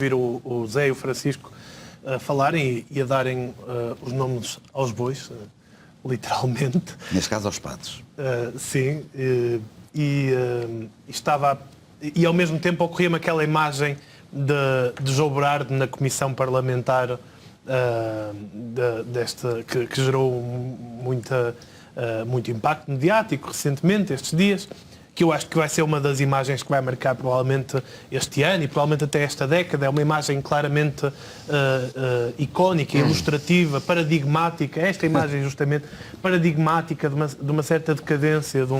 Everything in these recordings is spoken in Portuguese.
ouvir o Zé e o Francisco falarem e a darem os nomes aos bois, literalmente. Neste caso, aos patos. Sim, e ao mesmo tempo ocorria-me aquela imagem de João Berardo na comissão parlamentar que gerou muito impacto mediático recentemente, estes dias, que eu acho que vai ser uma das imagens que vai marcar provavelmente este ano e provavelmente até esta década. É uma imagem claramente icónica, ilustrativa, paradigmática. Esta imagem justamente paradigmática de uma certa decadência de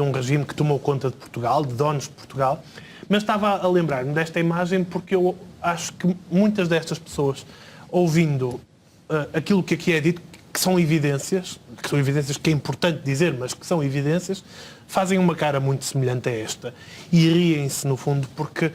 um regime que tomou conta de Portugal, de donos de Portugal. Mas estava a lembrar-me desta imagem porque eu acho que muitas destas pessoas, ouvindo aquilo que aqui é dito, que são evidências que é importante dizer, mas que são evidências, fazem uma cara muito semelhante a esta. E riem-se, no fundo, porque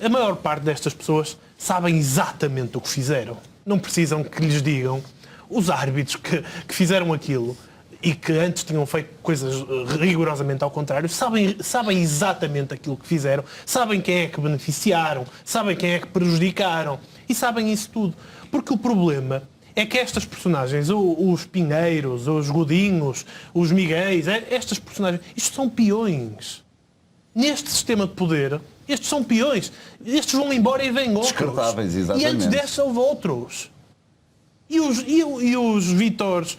a maior parte destas pessoas sabem exatamente o que fizeram. Não precisam que lhes digam os árbitros que fizeram aquilo e que antes tinham feito coisas rigorosamente ao contrário, sabem exatamente aquilo que fizeram, sabem quem é que beneficiaram, sabem quem é que prejudicaram e sabem isso tudo. Porque o problema é que estas personagens, os Pinheiros, os Godinhos, os Miguéis, estas personagens, isto são peões. Neste sistema de poder, estes são peões. Estes vão embora e vêm outros. Descartáveis, exatamente. E antes destes houve outros. E os Vítores,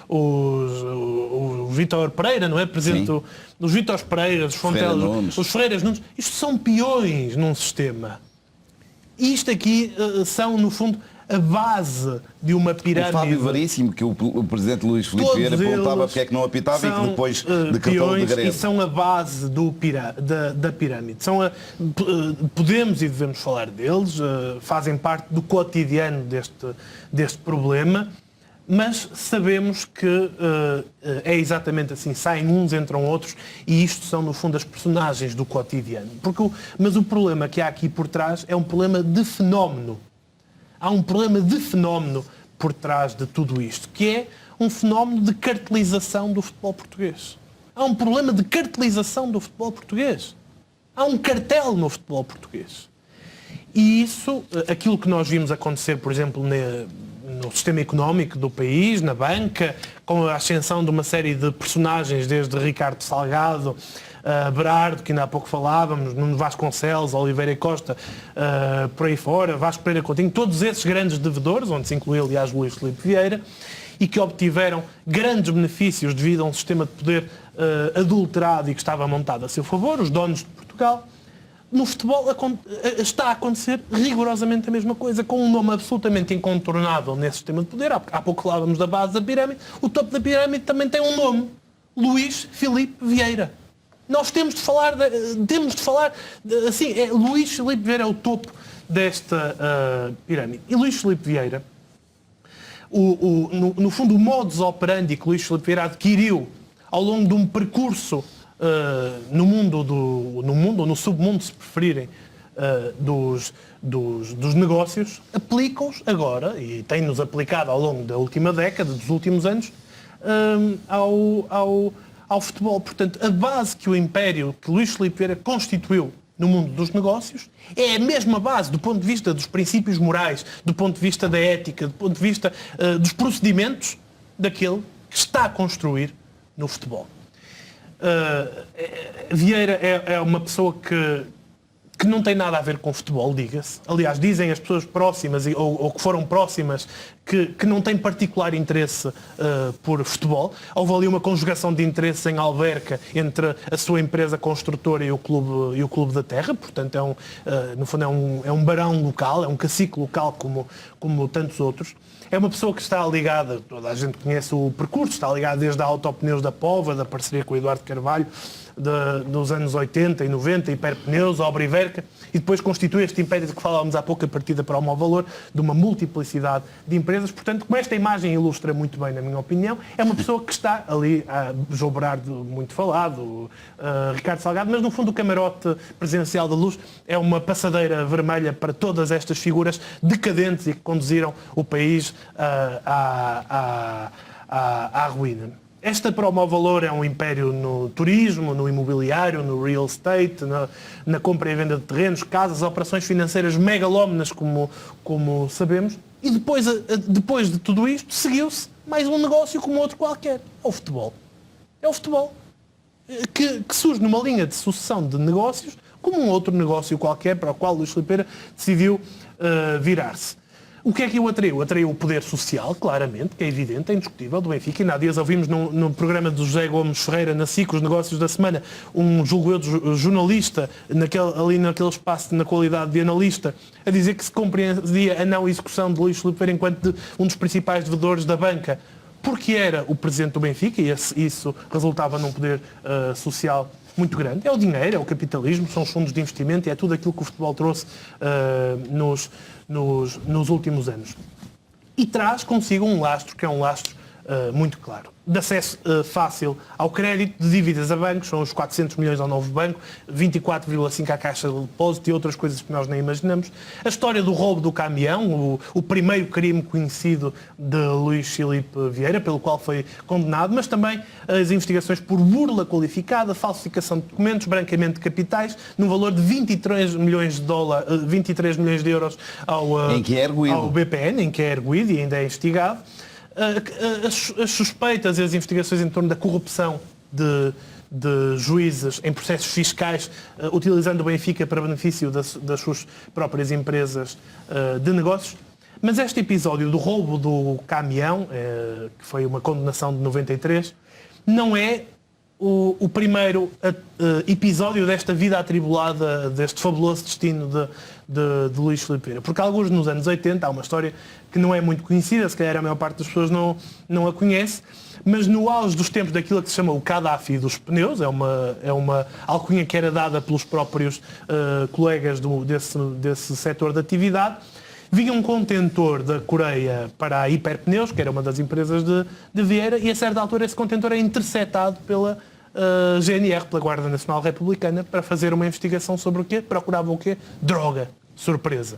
o Vítor Pereira, não é? Presidente, os Vítores Pereira, os Fontelas, os Ferreiras Nunes, isto são peões num sistema. E isto aqui são, no fundo, a base de uma pirâmide. O Fábio Veríssimo, que o presidente Luís Filipe Vieira perguntava porque é que não apitava e que depois decretou o degredo. E são a base da pirâmide. Podemos e devemos falar deles, fazem parte do cotidiano deste problema, mas sabemos que é exatamente assim, saem uns, entram outros, e isto são, no fundo, as personagens do cotidiano. Mas o problema que há aqui por trás é um problema de fenómeno. Há um problema de fenómeno por trás de tudo isto, que é um fenómeno de cartelização do futebol português. Há um problema de cartelização do futebol português. Há um cartel no futebol português. E isso, aquilo que nós vimos acontecer, por exemplo, no sistema económico do país, na banca, com a ascensão de uma série de personagens, desde Ricardo Salgado, Berardo, que ainda há pouco falávamos, Nuno Vasconcelos, Oliveira e Costa, por aí fora, Vasco Pereira Coutinho, todos esses grandes devedores, onde se inclui, aliás, Luís Filipe Vieira, e que obtiveram grandes benefícios devido a um sistema de poder adulterado e que estava montado a seu favor, os donos de Portugal. No futebol está a acontecer rigorosamente a mesma coisa, com um nome absolutamente incontornável nesse sistema de poder. Há pouco falávamos da base da pirâmide, o topo da pirâmide também tem um nome, Luís Filipe Vieira. Nós temos de falar assim, Luís Filipe Vieira é o topo desta pirâmide. E Luís Filipe Vieira, no fundo, o modus operandi que Luís Filipe Vieira adquiriu ao longo de um percurso no submundo, se preferirem, dos negócios, aplicam-os agora, e tem-nos aplicado ao longo da última década, dos últimos anos, ao futebol. Portanto, a base que o império que Luís Filipe Vieira constituiu no mundo dos negócios é a mesma base do ponto de vista dos princípios morais, do ponto de vista da ética, do ponto de vista dos procedimentos daquele que está a construir no futebol. Vieira é uma pessoa que não tem nada a ver com futebol, diga-se. Aliás, dizem as pessoas próximas ou que foram próximas que não têm particular interesse por futebol. Houve ali uma conjugação de interesses em Alverca entre a sua empresa construtora e o Clube da Terra. Portanto, no fundo é um barão local, é um cacique local como tantos outros. É uma pessoa que está ligada, toda a gente conhece o percurso, está ligada desde a Autopneus da Póvoa, da parceria com o Eduardo Carvalho, dos anos 80 e 90, Hiperpneus, Obra Iverca, e depois constitui este império de que falávamos há pouco, a partida para o mau valor, de uma multiplicidade de empresas. Portanto, como esta imagem ilustra muito bem, na minha opinião, é uma pessoa que está ali, João Berardo, muito falado, Ricardo Salgado, mas no fundo o camarote presidencial da Luz é uma passadeira vermelha para todas estas figuras decadentes e que conduziram o país à ruína. Esta Promovalor é um império no turismo, no imobiliário, no real estate, na compra e venda de terrenos, casas, operações financeiras megalómanas, como sabemos. E depois de tudo isto, seguiu-se mais um negócio como outro qualquer. É o futebol. É o futebol. Que surge numa linha de sucessão de negócios, como um outro negócio qualquer para o qual Luís Filipe Vieira decidiu virar-se. O que é que o atraiu? Atraiu o poder social, claramente, que é evidente, é indiscutível, do Benfica. E há dias ouvimos no programa do José Gomes Ferreira, na SIC, os negócios da semana, julgo eu, jornalista, ali naquele espaço, na qualidade de analista, a dizer que se compreendia a não execução de Luís Filipe Vieira enquanto um dos principais devedores da banca, porque era o presidente do Benfica, e isso resultava num poder social muito grande. É o dinheiro, é o capitalismo, são os fundos de investimento e é tudo aquilo que o futebol trouxe nos últimos anos. E traz consigo um lastro, que é um lastro muito claro. De acesso fácil ao crédito, de dívidas a bancos, são os 400 milhões ao novo banco, 24,5 à Caixa de Depósito e outras coisas que nós nem imaginamos. A história do roubo do caminhão, o primeiro crime conhecido de Luís Filipe Vieira, pelo qual foi condenado, mas também as investigações por burla qualificada, falsificação de documentos, branqueamento de capitais, no valor de 23 milhões de euros ao BPN, em que é erguido e ainda é investigado. As suspeitas e as investigações em torno da corrupção de juízes em processos fiscais, utilizando o Benfica para benefício das suas próprias empresas de negócios. Mas este episódio do roubo do caminhão, que foi uma condenação de 93, não é o primeiro episódio desta vida atribulada, deste fabuloso destino de Luís Filipe Vieira. Porque alguns nos anos 80, há uma história que não é muito conhecida, se calhar a maior parte das pessoas não a conhece, mas no auge dos tempos daquilo que se chama o Gaddafi dos pneus, é uma alcunha que era dada pelos próprios colegas desse setor de atividade, vinha um contentor da Coreia para a Hiperpneus, que era uma das empresas de Vieira, e a certa altura esse contentor é interceptado pela GNR, pela Guarda Nacional Republicana, para fazer uma investigação sobre o quê? Procurava o quê? Droga. Surpresa.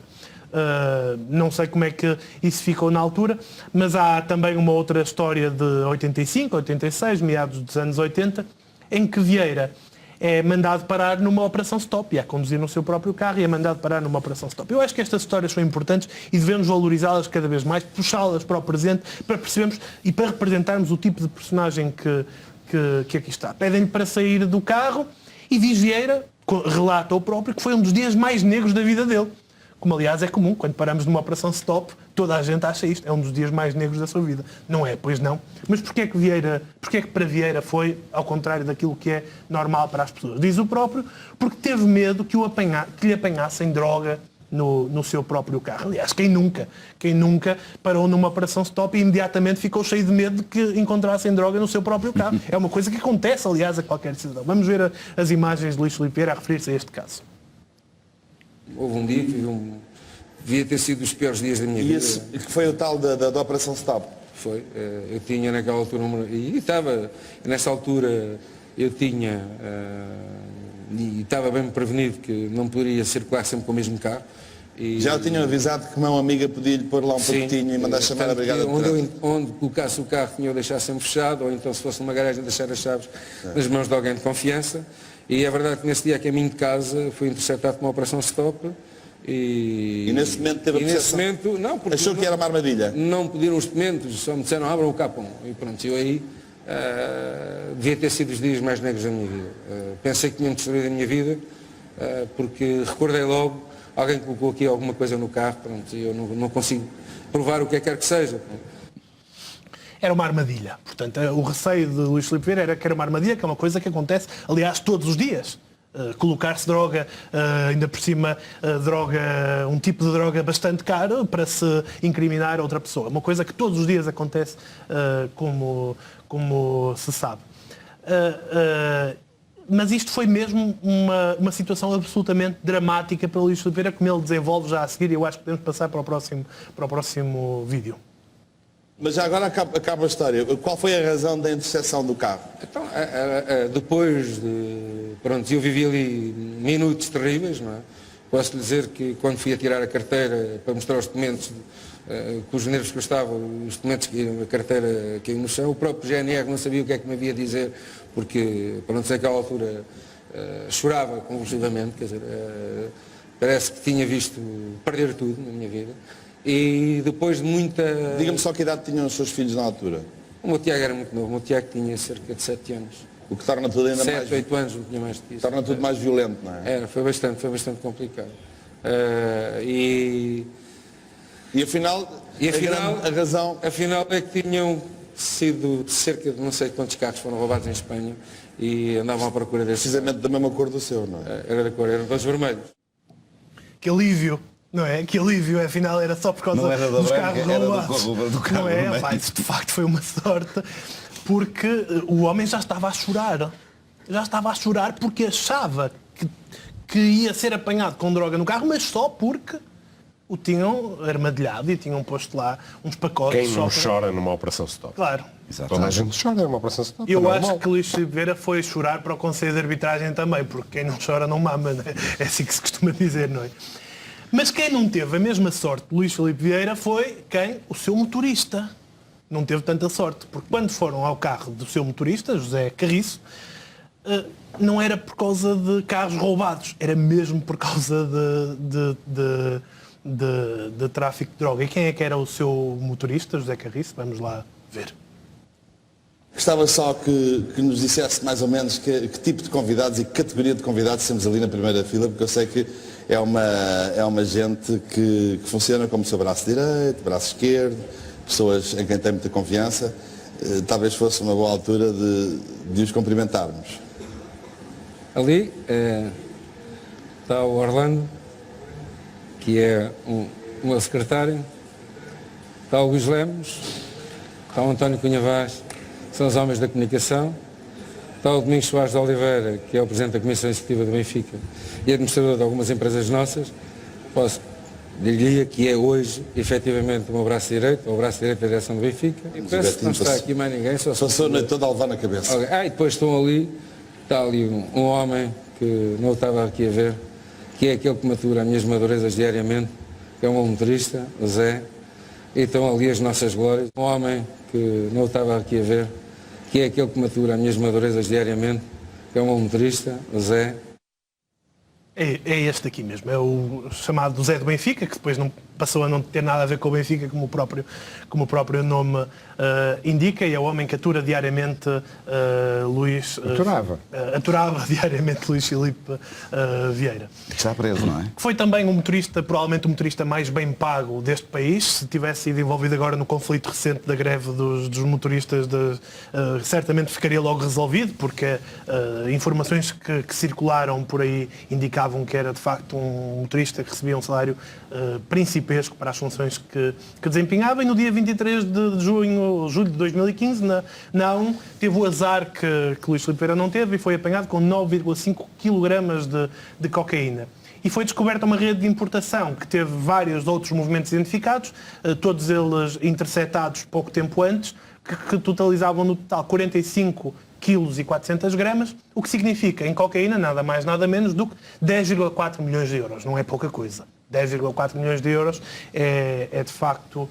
Não sei como é que isso ficou na altura, mas há também uma outra história de 85, 86, meados dos anos 80, em que Vieira é mandado parar numa operação stop, e a conduzir no seu próprio carro, e é mandado parar numa operação stop. Eu acho que estas histórias são importantes e devemos valorizá-las cada vez mais, puxá-las para o presente, para percebermos e para representarmos o tipo de personagem que aqui está. Pedem-lhe para sair do carro e diz Vieira, relata o próprio, que foi um dos dias mais negros da vida dele. Como aliás é comum, quando paramos numa operação stop, toda a gente acha isto, é um dos dias mais negros da sua vida. Não é, pois não. Mas porquê que para Vieira foi ao contrário daquilo que é normal para as pessoas? Diz o próprio, porque teve medo que lhe apanhassem droga no seu próprio carro. Aliás, quem nunca parou numa operação stop e imediatamente ficou cheio de medo de que encontrassem droga no seu próprio carro. É uma coisa que acontece, aliás, a qualquer cidadão. Vamos ver as imagens de Luís Filipe Vieira a referir-se a este caso. Houve um dia que devia ter sido dos piores dias da minha vida. E que foi o tal da Operação Stop? Foi. Eu tinha naquela altura, e estava, nessa altura, eu tinha, e estava bem prevenido que não poderia circular sempre com o mesmo carro. E, já o tinham avisado que uma amiga podia-lhe pôr lá um pacotinho e mandar chamar a brigada de trânsito? Onde colocasse o carro tinha o deixar sempre fechado, ou então se fosse numa garagem deixar as chaves nas mãos de alguém de confiança. E é verdade que nesse dia a caminho de casa fui interceptado por uma operação stop e nesse momento teve a percepção? Não, porque achou que era uma armadilha? Não pediram os documentos, só me disseram abram o capão. E pronto, eu aí devia ter sido os dias mais negros da minha vida. Pensei que tinham destruído a minha vida, porque recordei logo, alguém colocou aqui alguma coisa no carro, pronto, e eu não consigo provar o que quer que seja. Pronto. Era uma armadilha. Portanto, o receio de Luís Filipe Vieira era que era uma armadilha, que é uma coisa que acontece, aliás, todos os dias. Colocar-se droga, ainda por cima, um tipo de droga bastante caro para se incriminar a outra pessoa. Uma coisa que todos os dias acontece, como se sabe. Mas isto foi mesmo uma situação absolutamente dramática para Luís Filipe Vieira, como ele desenvolve já a seguir, e eu acho que podemos passar para o próximo vídeo. Mas já agora acaba a história. Qual foi a razão da interseção do carro? Então, depois de... Pronto, eu vivi ali minutos terríveis, não é? Posso lhe dizer que quando fui a tirar a carteira para mostrar os documentos, com os nervos que eu estava, os documentos que a carteira caiu no chão, o próprio GNR não sabia o que é que me havia a dizer, porque, para não dizer que àquela altura chorava convulsivamente, quer dizer, parece que tinha visto perder tudo na minha vida. E depois de muita... Diga-me só que idade tinham os seus filhos na altura. O meu Tiago era muito novo, o meu Tiago tinha cerca de 7 anos. O que torna tudo ainda 7, 8 anos, não tinha mais do que isso. Torna tudo mais violento, não é? Era, foi bastante complicado. E afinal, a razão... Afinal é que tinham sido cerca de não sei quantos carros foram roubados em Espanha e andavam à procura desses. Precisamente da mesma cor do seu, não é? Era da cor, eram todos vermelhos. Que alívio, não é? Que alívio, afinal era só por causa Não era da dos branca, carros era roubados. do carro Não é? vermelho. Pá, isso de facto foi uma sorte, porque o homem já estava a chorar. Já estava a chorar porque achava que ia ser apanhado com droga no carro, mas só porque o tinham armadilhado e tinham posto lá uns pacotes. Quem não chora numa operação stop? Claro. Exato. Toda a gente chora numa operação stop. Eu é acho normal. que Luís Filipe Vieira foi chorar para o Conselho de Arbitragem também, porque quem não chora não mama, né? É assim que se costuma dizer, não é? Mas quem não teve a mesma sorte de Luís Filipe Vieira foi quem? O seu motorista. Não teve tanta sorte, porque quando foram ao carro do seu motorista, José Carriço, não era por causa de carros roubados, era mesmo por causa de tráfico de droga. E quem é que era o seu motorista, José Carriço? Vamos lá ver. Gostava só que nos dissesse mais ou menos que tipo de convidados e que categoria de convidados temos ali na primeira fila, porque eu sei que é uma gente que funciona como seu braço direito, braço esquerdo, pessoas em quem tem muita confiança. Talvez fosse uma boa altura de os cumprimentarmos. Ali está o Orlando, que é o meu secretário, está o Luís Lemos, está o António Cunha Vaz, que são os homens da comunicação, está o Domingos Soares de Oliveira, que é o Presidente da Comissão Executiva do Benfica e administrador de algumas empresas nossas. Posso diria que é hoje, efetivamente, o meu braço direito, ou o braço direito da direção do Benfica. E penso que não está aqui mais ninguém, só se Passou a noite toda a levar na cabeça. e depois está ali um homem que não estava aqui a ver, que é aquele que matura as minhas madurezas diariamente, que é um motorista, o Zé, e estão ali as nossas glórias. Um homem que não estava aqui a ver, que é aquele que matura as minhas madurezas diariamente, que é um motorista, o Zé. É este aqui mesmo, é o chamado Zé do Benfica, que depois não passou a não ter nada a ver com o Benfica, como o próprio nome indica, e é o homem que atura diariamente Luís... aturava diariamente Luís Filipe Vieira. Está preso, não é? Que foi também um motorista, provavelmente o motorista mais bem pago deste país. Se tivesse sido envolvido agora no conflito recente da greve dos motoristas, certamente ficaria logo resolvido, porque informações que circularam por aí indicavam que era de facto um motorista que recebia um salário principesco para as funções que desempenhava, e no dia 23 de julho de 2015, na A1, teve o azar que Luís Filipe Vieira não teve e foi apanhado com 9,5 kg de cocaína. E foi descoberta uma rede de importação que teve vários outros movimentos identificados, todos eles interceptados pouco tempo antes, que totalizavam no total 45 quilos e 400 gramas, o que significa em cocaína nada mais nada menos do que 10,4 milhões de euros. Não é pouca coisa. 10,4 milhões de euros é de facto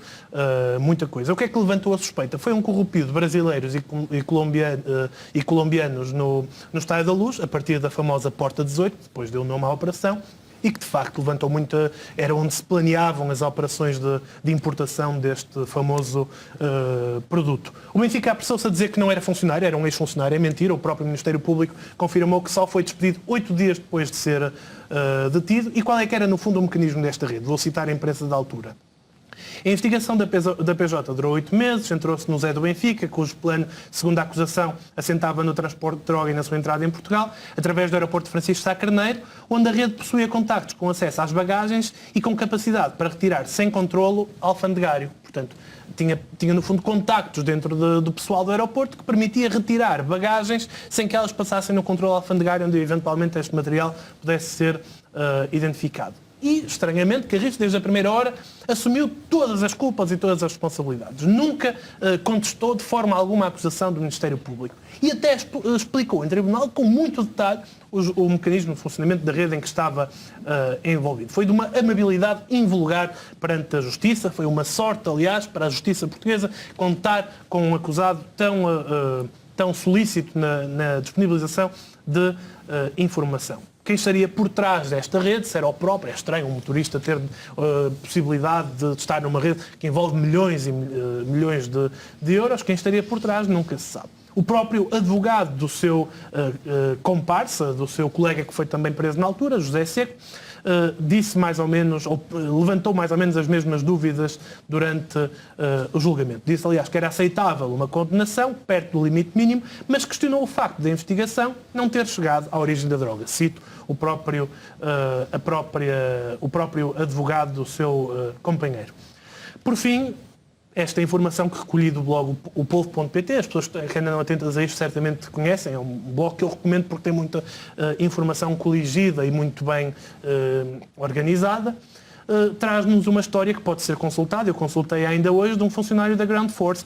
muita coisa. O que é que levantou a suspeita? Foi um corrupio de brasileiros e colombianos no Estádio da Luz, a partir da famosa Porta 18, depois deu nome à operação, e que de facto levantou muita... Era onde se planeavam as operações de importação deste famoso produto. O Benfica apressou-se a dizer que não era funcionário, era um ex-funcionário. É mentira, o próprio Ministério Público confirmou que só foi despedido 8 dias depois de ser detido. E qual é que era, no fundo, o mecanismo desta rede? Vou citar a imprensa da altura. A investigação da PJ durou 8 meses, centrou-se no Zé do Benfica, cujo plano, segundo a acusação, assentava no transporte de droga e na sua entrada em Portugal, através do aeroporto Francisco Sá Carneiro, onde a rede possuía contactos com acesso às bagagens e com capacidade para retirar sem controlo alfandegário. Portanto, tinha no fundo contactos dentro do pessoal do aeroporto que permitia retirar bagagens sem que elas passassem no controle alfandegário, onde eventualmente este material pudesse ser identificado. E, estranhamente, Carriço, desde a primeira hora, assumiu todas as culpas e todas as responsabilidades. Nunca contestou de forma alguma a acusação do Ministério Público. E até explicou em tribunal com muito detalhe o mecanismo de funcionamento da rede em que estava envolvido. Foi de uma amabilidade invulgar perante a Justiça, foi uma sorte, aliás, para a Justiça portuguesa contar com um acusado tão solícito na disponibilização de informação. Quem estaria por trás desta rede, se era o próprio, é estranho um motorista ter possibilidade de estar numa rede que envolve milhões e milhões de euros, quem estaria por trás nunca se sabe. O próprio advogado do seu comparsa, do seu colega que foi também preso na altura, José Seco, disse mais ou menos, ou levantou mais ou menos as mesmas dúvidas durante o julgamento. Disse, aliás, que era aceitável uma condenação, perto do limite mínimo, mas questionou o facto da investigação não ter chegado à origem da droga. Cito o próprio advogado do seu companheiro. Por fim, esta informação que recolhi do blog o Povo.pt, as pessoas que ainda não atentas a isto certamente conhecem, é um blog que eu recomendo porque tem muita informação coligida e muito bem organizada, traz-nos uma história que pode ser consultada, eu consultei ainda hoje, de um funcionário da Ground Force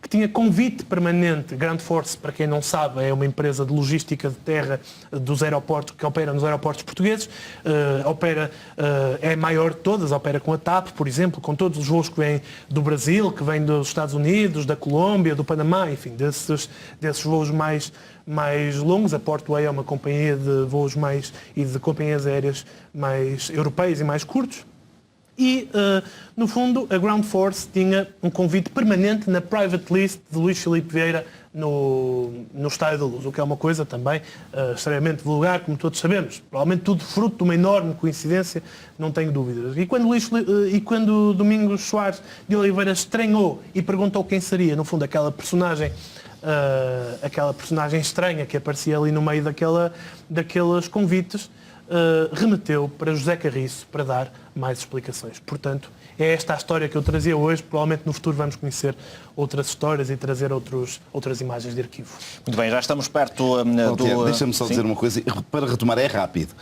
que tinha convite permanente. Ground Force, para quem não sabe, é uma empresa de logística de terra dos aeroportos, que opera nos aeroportos portugueses, é a maior de todas, opera com a TAP, por exemplo, com todos os voos que vêm do Brasil, que vêm dos Estados Unidos, da Colômbia, do Panamá, enfim, desses voos mais longos. A Portway é uma companhia de voos e de companhias aéreas mais europeias e mais curtos. E, no fundo, a Ground Force tinha um convite permanente na private list de Luís Filipe Vieira no Estádio da Luz, o que é uma coisa também extremamente vulgar, como todos sabemos. Provavelmente tudo fruto de uma enorme coincidência, não tenho dúvidas. E quando Domingos Soares de Oliveira estranhou e perguntou quem seria, no fundo, aquela personagem estranha que aparecia ali no meio daqueles convites, remeteu para José Carriço para dar mais explicações. Portanto, é esta a história que eu trazia hoje. Provavelmente no futuro vamos conhecer outras histórias e trazer outras imagens de arquivo. Muito bem, já estamos perto do... Deixa-me só dizer uma coisa, para retomar, é rápido.